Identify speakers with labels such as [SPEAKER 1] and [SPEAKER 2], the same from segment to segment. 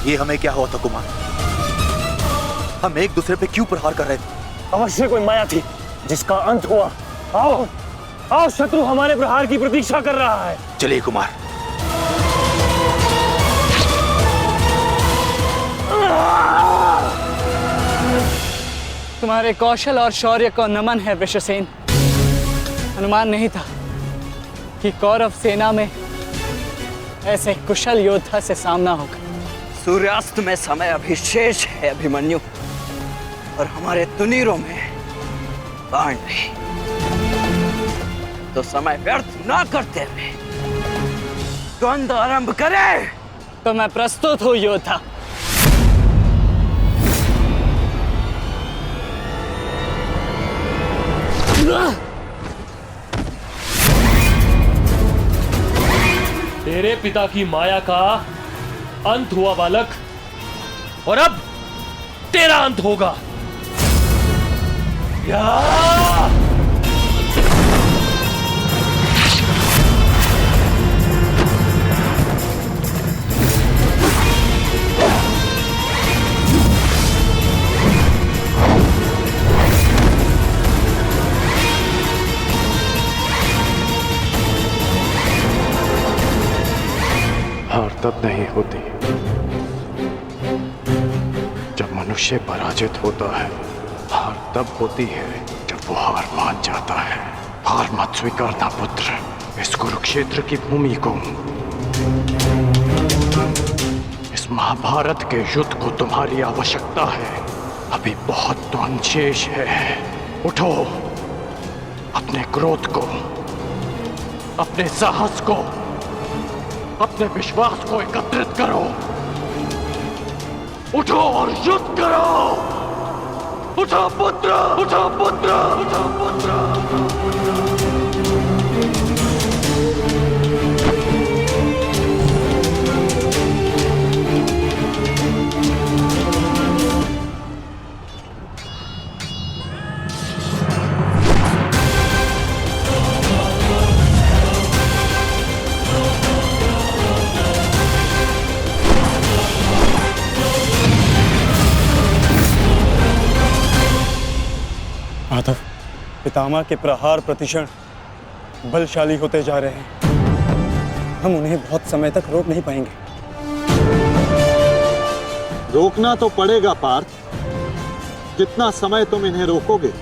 [SPEAKER 1] ये हमें क्या हुआ था कुमार? हम एक दूसरे पे क्यों प्रहार कर रहे थे?
[SPEAKER 2] अवश्य कोई माया थी जिसका अंत हुआ। आओ आओ, शत्रु हमारे प्रहार की प्रतीक्षा कर रहा है।
[SPEAKER 1] चलिए कुमार।
[SPEAKER 3] तुम्हारे कौशल और शौर्य को नमन है वृषसेन। अनुमान नहीं था कि कौरव सेना में ऐसे कुशल योद्धा से सामना होगा।
[SPEAKER 4] सूर्यास्त में समय अभी शेष है अभिमन्यु, और हमारे तुनीरों में बाण नहीं। तो समय व्यर्थ ना करते हुए द्वंद्व आरंभ करें।
[SPEAKER 3] तो मैं प्रस्तुत हूं योद्धा।
[SPEAKER 5] तेरे पिता की माया का अंत हुआ बालक, और अब तेरा अंत होगा। या
[SPEAKER 6] हार तब नहीं होती जब मनुष्य पराजित होता है। हार तब होती है जब वो हार मान जाता है। हार मत स्वीकारना पुत्र। इस कुरुक्षेत्र की भूमि को, इस महाभारत के युद्ध को तुम्हारी आवश्यकता है। अभी बहुत द्वंद्व शेष है। उठो, अपने क्रोध को, अपने साहस को, अपने विश्वास को एकत्रित करो। उठो और युद्ध करो। उठो पुत्र, उठो पुत्र, उठो पुत्र।
[SPEAKER 2] माधव, पितामह के प्रहार प्रतिक्षण बलशाली होते जा रहे हैं। हम उन्हें बहुत समय तक रोक नहीं पाएंगे।
[SPEAKER 7] रोकना तो पड़ेगा पार्थ। जितना समय तुम इन्हें रोकोगे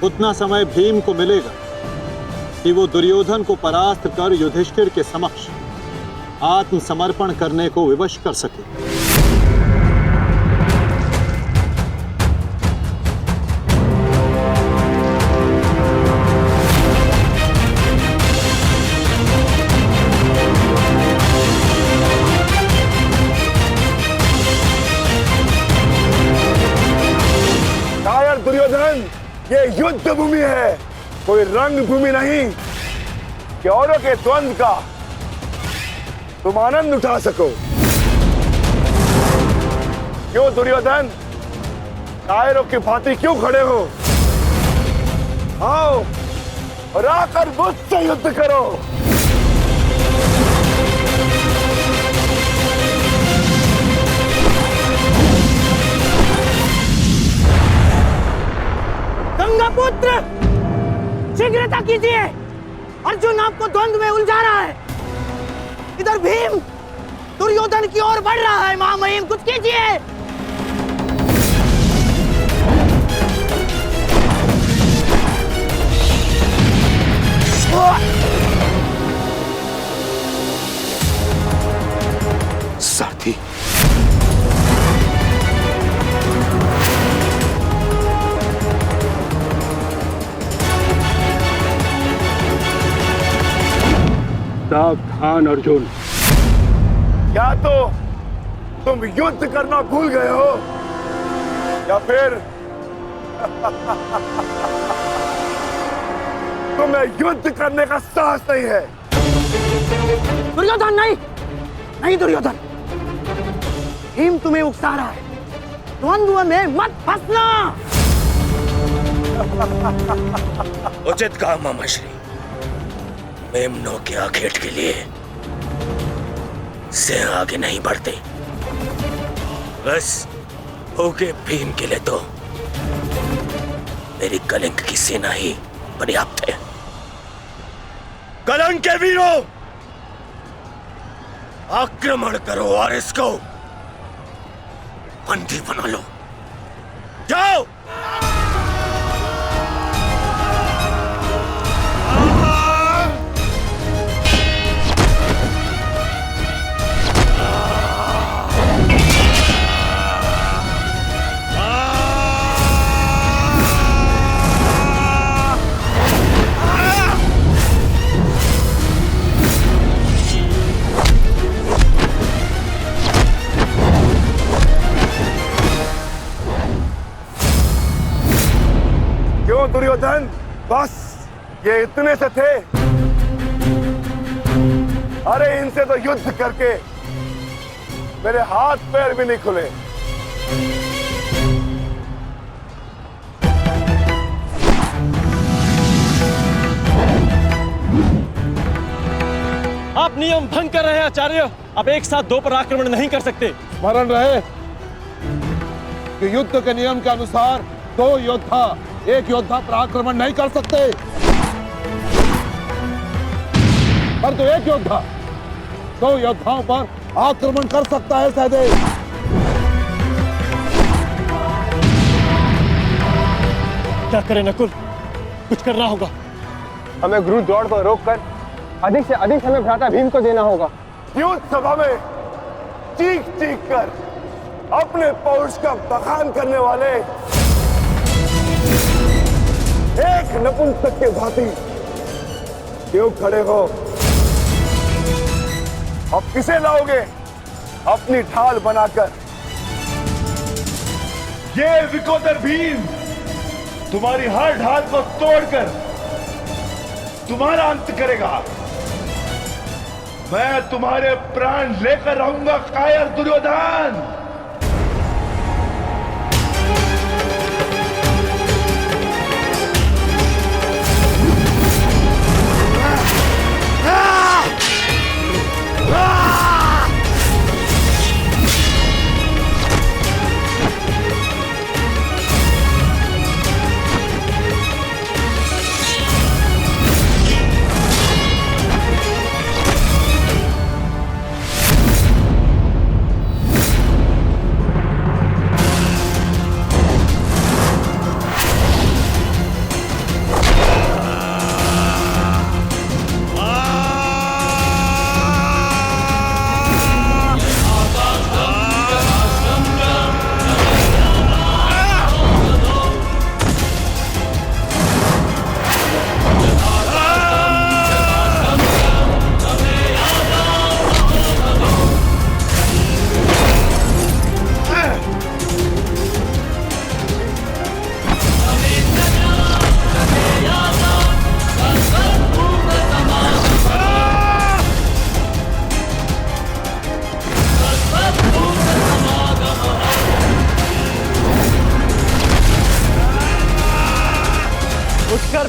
[SPEAKER 7] उतना समय भीम को मिलेगा कि वो दुर्योधन को परास्त कर युधिष्ठिर के समक्ष आत्मसमर्पण करने को विवश कर सके।
[SPEAKER 8] दुर्योधन, ये युद्ध भूमि है, कोई रंग भूमि नहीं कि औरों के द्वंद्व का तुम आनंद उठा सको। क्यों दुर्योधन, कायरों की भांति क्यों खड़े हो? आओ और आकर मुझसे युद्ध करो।
[SPEAKER 3] गंगापुत्र, शीघ्रता कीजिए। अर्जुन आपको द्वंद्व में उलझा रहा है। इधर भीम दुर्योधन की ओर बढ़ रहा है। महामहिम, कुछ कीजिए।
[SPEAKER 1] सारथी,
[SPEAKER 8] सावधान अर्जुन, क्या तो तुम युद्ध करना भूल गए हो या फिर तुम्हें युद्ध करने का साहस नहीं है?
[SPEAKER 3] दुर्योधन, नहीं नहीं दुर्योधन, भीम तुम्हें उकसा रहा है। द्वंद्व में मत फंसना।
[SPEAKER 5] उचित कहा मामाश्री। मेमनों के आखेट के लिए से आगे नहीं बढ़ते।
[SPEAKER 9] बस ओके भीम के लिए तो मेरी कलिंग की सेना ही पर्याप्त है। कलंक के वीरों, आक्रमण करो और इसको बंदी बना लो। जाओ।
[SPEAKER 8] क्यों दुर्योधन, बस ये इतने से थे? अरे इनसे तो युद्ध करके मेरे हाथ पैर भी नहीं खुले।
[SPEAKER 2] आप नियम भंग कर रहे हैं आचार्य। आप एक साथ दो पर आक्रमण नहीं कर सकते।
[SPEAKER 8] स्मरण रहे कि युद्ध के नियम के अनुसार दो योद्धा एक योद्धा पर आक्रमण नहीं कर सकते, पर तो एक योद्धा दो योद्धाओं पर आक्रमण कर सकता है। सहदेव,
[SPEAKER 2] क्या करें नकुल, कुछ करना होगा।
[SPEAKER 10] हमें गुरु दौड़ को रोककर अधिक से अधिक समय भ्राता भीम को देना होगा।
[SPEAKER 8] युद्ध सभा में चीख चीख कर अपने पौरुष का बखान करने वाले एक नपुंसक के भांति क्यों खड़े हो? अब किसे लाओगे अपनी ढाल बनाकर? ये विकोदर भीम तुम्हारी हर ढाल को तोड़कर तुम्हारा अंत करेगा। मैं तुम्हारे प्राण लेकर रहूंगा कायर दुर्योधन।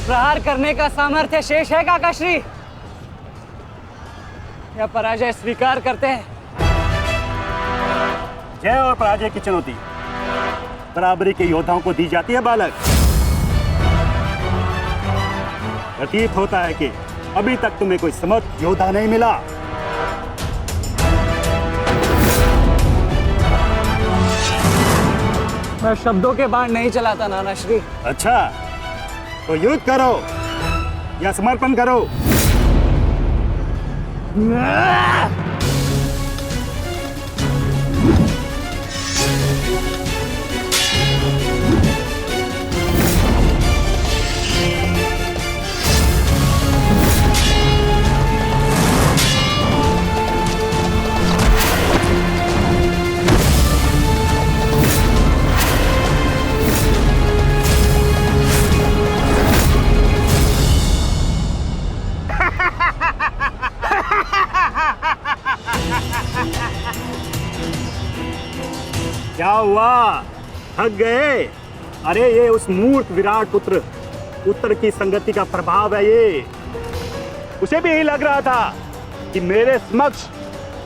[SPEAKER 3] प्रहार करने का सामर्थ्य शेष है काकाश्री, या पराजय स्वीकार करते हैं?
[SPEAKER 2] जय और पराजय की चुनौती बराबरी के योद्धाओं को दी जाती है बालक। प्रतीत होता है कि अभी तक तुम्हें कोई समर्थ योद्धा नहीं मिला।
[SPEAKER 3] मैं शब्दों के बाण नहीं चलाता नानाश्री।
[SPEAKER 2] अच्छा, तो युद्ध करो या समर्पण करो। क्या हुआ, थक गए? अरे ये उस मूर्ख विराट पुत्र उत्तर की संगति का प्रभाव है। ये उसे भी यही लग रहा था कि मेरे समक्ष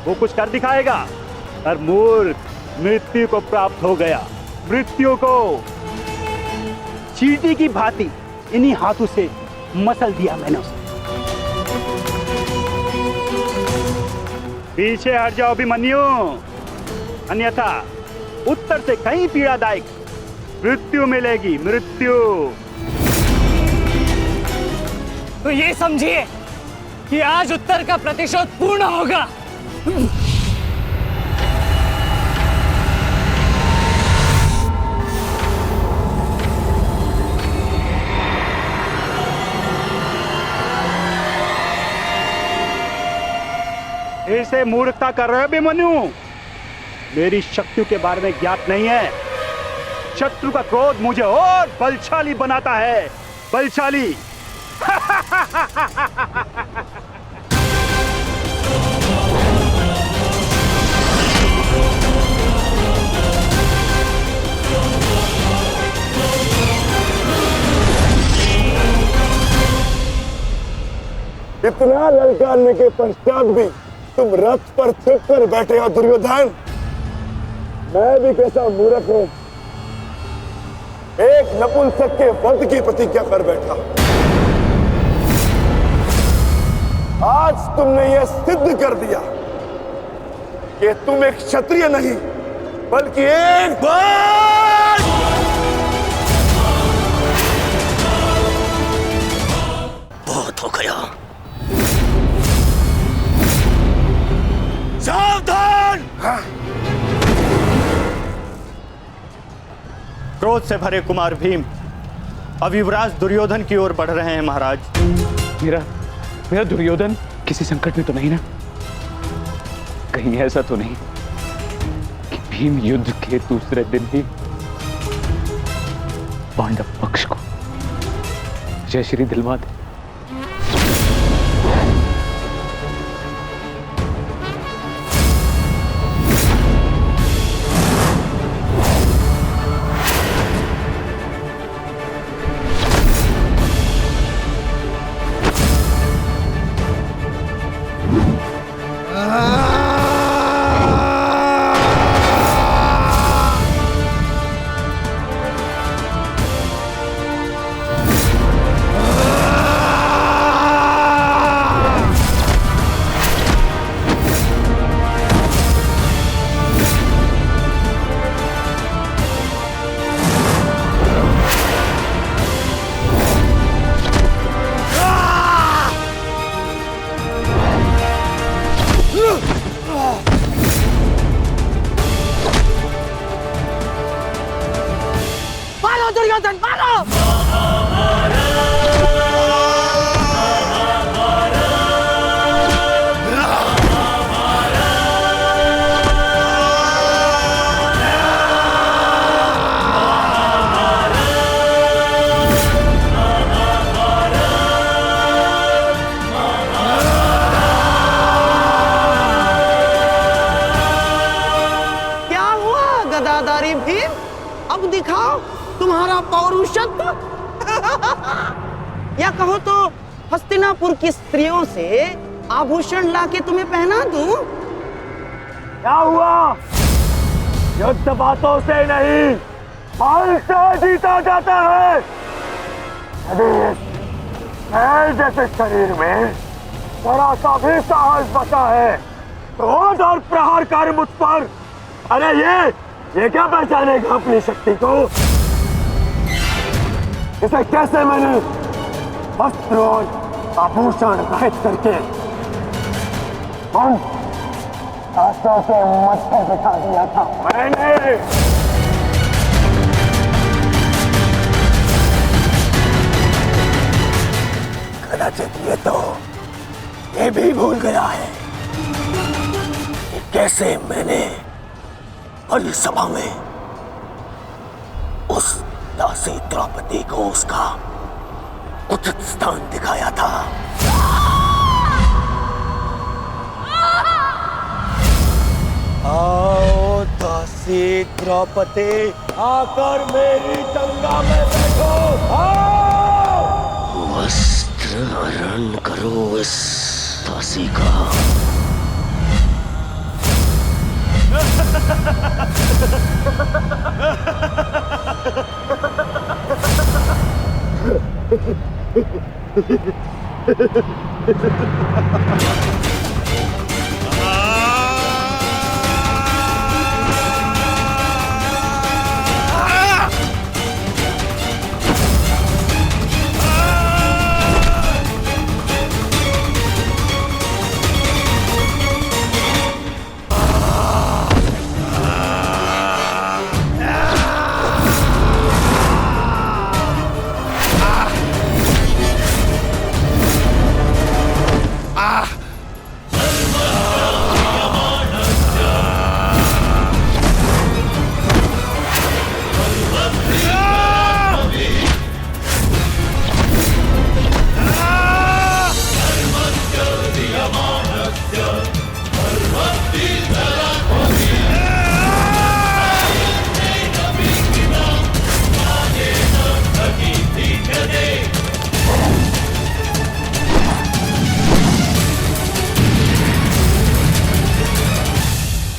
[SPEAKER 2] वो कुछ कर दिखाएगा, पर मूर्ख मृत्यु को प्राप्त हो गया। मृत्यु को चींटी की भांति इन्हीं हाथों से मसल दिया मैंने उसे। पीछे हट जाओ अभिमन्यु, अन्यथा उत्तर से कहीं पीड़ादायक मृत्यु मिलेगी, मृत्यु।
[SPEAKER 3] तो ये समझिए कि आज उत्तर का प्रतिशोध पूर्ण होगा।
[SPEAKER 2] ऐसे मूर्खता कर रहे हो अभिमन्यु? मेरी शक्तियों के बारे में ज्ञात नहीं है। शत्रु का क्रोध मुझे और बलशाली बनाता है, बलशाली।
[SPEAKER 8] इतना ललकारने के पश्चात भी तुम रथ पर छिप कर बैठे हो दुर्योधन। मैं भी कैसा मूर्ख हूं, एक नपुंसक के वध की प्रतिज्ञा कर बैठा। आज तुमने यह सिद्ध कर दिया कि तुम एक क्षत्रिय नहीं बल्कि एक
[SPEAKER 9] बहुत हो गया। सावधान!
[SPEAKER 7] क्रोध से भरे कुमार भीम अब युवराज दुर्योधन की ओर बढ़ रहे हैं महाराज।
[SPEAKER 6] मेरा दुर्योधन किसी संकट में तो नहीं ना? कहीं ऐसा तो नहीं कि भीम युद्ध के दूसरे दिन ही पांडव पक्ष को जयश्री दिलवा दे?
[SPEAKER 3] दुर्योधन मारो! क्या हुआ गदाधारी भीम? अब दिखाओ तुम्हारा पौरुषत्व। या कहो तो हस्तिनापुर की स्त्रियों से आभूषण लाके तुम्हें पहना दूं?
[SPEAKER 8] क्या हुआ? युद्ध बातों से नहीं बल से जीता जाता है। यदि इस जैसे शरीर में थोड़ा सा भी साहस बचा है क्रोध और प्रहार कर मुझ पर। अरे ये क्या पहचानेगा अपनी शक्ति को? इसे कैसे मैंने वस्त्र और आभूषण रहित करके आंसू के मत्थे बिठा दिया था मैंने। कदाचित ये भी भूल गया है कि कैसे मैंने बड़ी सभा में उस दासी द्रौपदी को उसका उचित स्थान दिखाया था। आओ दासी द्रौपदी, आकर मेरी गंगा में बैठो। आओ!
[SPEAKER 9] वस्त्र हरण करो इस दासी का।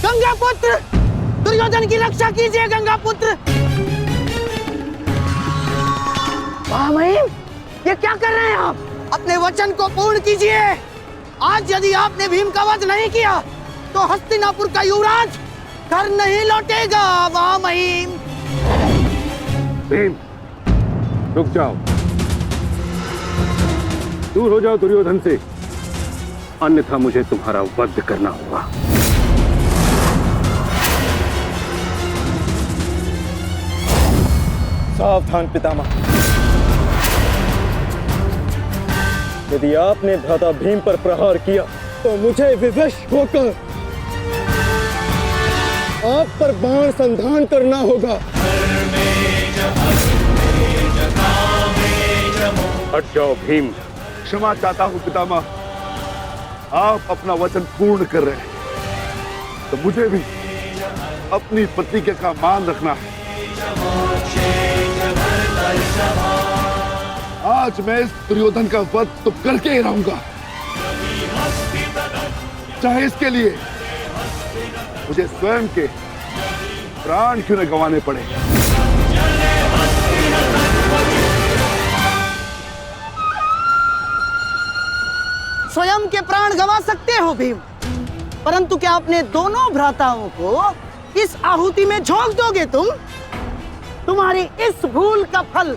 [SPEAKER 3] गंगा पुत्र, दुर्योधन की रक्षा कीजिए गंगा पुत्र। महामहिम, ये क्या कर रहे हैं आप? अपने वचन को पूर्ण कीजिए। आज यदि आपने भीम का वध नहीं किया तो हस्तिनापुर का युवराज घर नहीं लौटेगा। महामहिम,
[SPEAKER 8] भीम, रुक जाओ, दूर हो जाओ दुर्योधन से, अन्यथा मुझे तुम्हारा वध करना होगा।
[SPEAKER 7] सावधान पितामह, यदि आपने भ्राता भीम पर प्रहार किया तो मुझे विवश होकर आप पर बाण संधान करना होगा।
[SPEAKER 8] हट जाओ भीम।
[SPEAKER 11] क्षमा चाहता हूं पितामह, आप अपना वचन पूर्ण कर रहे हैं तो मुझे भी अपनी प्रतिज्ञा का मान रखना है। आज मैं इस दुर्योधन का वध तो करके ही रहूंगा, चाहे इसके लिए मुझे स्वयं के प्राण क्यों न गंवाने पड़े।
[SPEAKER 3] स्वयं के प्राण गंवा सकते हो भीम, परंतु क्या अपने दोनों भ्राताओं को इस आहुति में झोंक दोगे तुम? तुम्हारी इस भूल का फल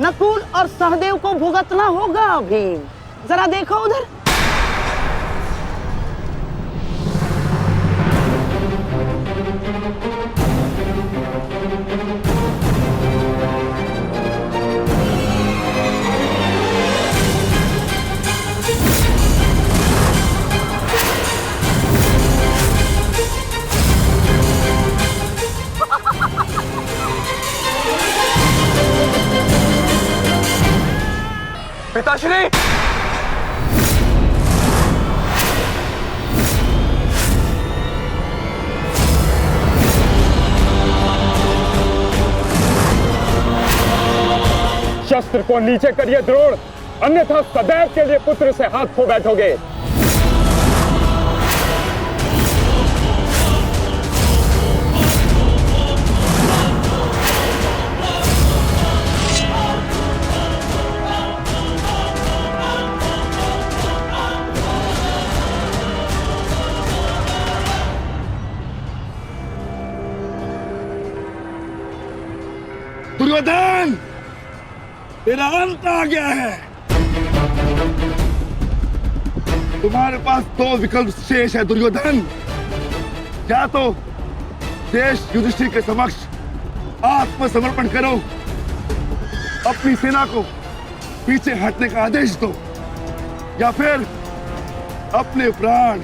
[SPEAKER 3] नकुल और सहदेव को भुगतना होगा भीम। जरा देखो उधर।
[SPEAKER 10] पिताश्री, शस्त्र को नीचे करिए द्रोण, अन्यथा सदैव के लिए पुत्र से हाथ खो बैठोगे।
[SPEAKER 11] दुर्योधन, तेरा अंत आ गया है। तुम्हारे पास दो विकल्प शेष है दुर्योधन, या तो देश युधिष्ठिर के समक्ष आत्मसमर्पण करो, अपनी सेना को पीछे हटने का आदेश दो, या फिर अपने प्राण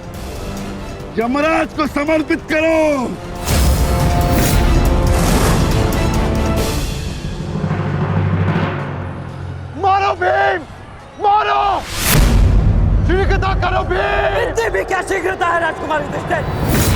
[SPEAKER 11] यमराज को समर्पित करो।
[SPEAKER 8] मारो भीम, मारो! शीघ्रता करो भीम!
[SPEAKER 3] इतनी भी क्या शीघ्रता है राजकुमार युधिष्ठिर?